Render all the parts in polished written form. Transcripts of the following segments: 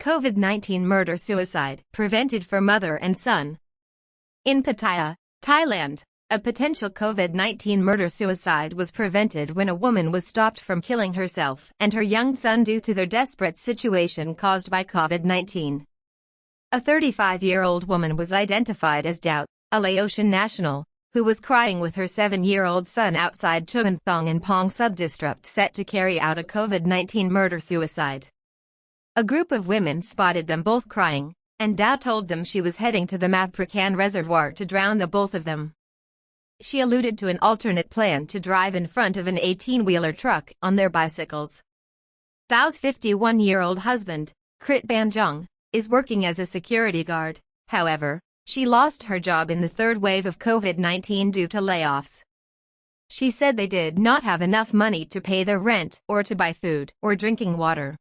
COVID-19 murder-suicide prevented for mother and son. In Pattaya, Thailand, a potential COVID-19 murder-suicide was prevented when a woman was stopped from killing herself and her young son due to their desperate situation caused by COVID-19. A 35-year-old woman was identified as Dao, a Laotian national, who was crying with her 7-year-old son outside Chuanthong in Pong subdistrict set to carry out a COVID-19 murder-suicide. A group of women spotted them both crying, and Dao told them she was heading to the Maprakan reservoir to drown the both of them. She alluded to an alternate plan to drive in front of an 18-wheeler truck on their bicycles. Dao's 51-year-old husband, Krit Banjong, is working as a security guard. However, she lost her job in the third wave of COVID-19 due to layoffs. She said they did not have enough money to pay their rent or to buy food or drinking water.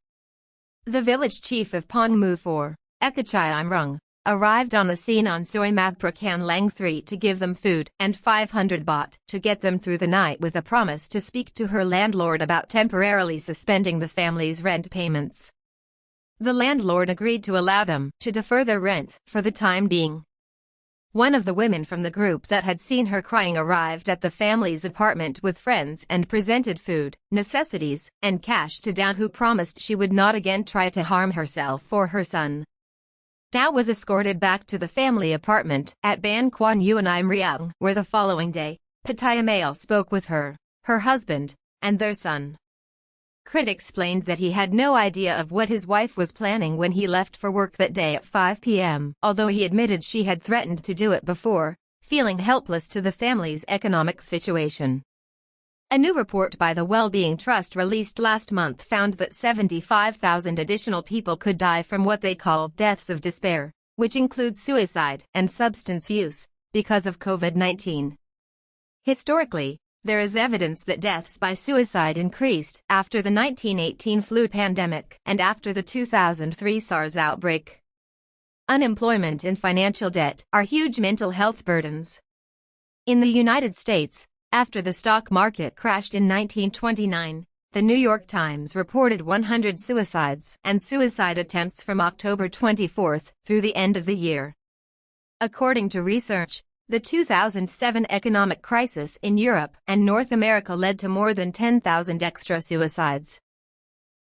The village chief of Pong Mu 4, Ekachai Imrung, arrived on the scene on Soi Maprakan Lang 3 to give them food and 500 baht to get them through the night with a promise to speak to her landlord about temporarily suspending the family's rent payments. The landlord agreed to allow them to defer their rent for the time being. One of the women from the group that had seen her crying arrived at the family's apartment with friends and presented food, necessities, and cash to Dao, who promised she would not again try to harm herself or her son. Dao was escorted back to the family apartment at Ban Quan Uanai Mriang, where the following day, Pattaya Mail spoke with her husband, and their son. Krit explained that he had no idea of what his wife was planning when he left for work that day at 5 p.m., although he admitted she had threatened to do it before, feeling helpless to the family's economic situation. A new report by the Wellbeing Trust released last month found that 75,000 additional people could die from what they call deaths of despair, which includes suicide and substance use, because of COVID-19. Historically, there is evidence that deaths by suicide increased after the 1918 flu pandemic and after the 2003 SARS outbreak. Unemployment and financial debt are huge mental health burdens. In the United States, after the stock market crashed in 1929, the New York Times reported 100 suicides and suicide attempts from October 24 through the end of the year. According to research, the 2007 economic crisis in Europe and North America led to more than 10,000 extra suicides.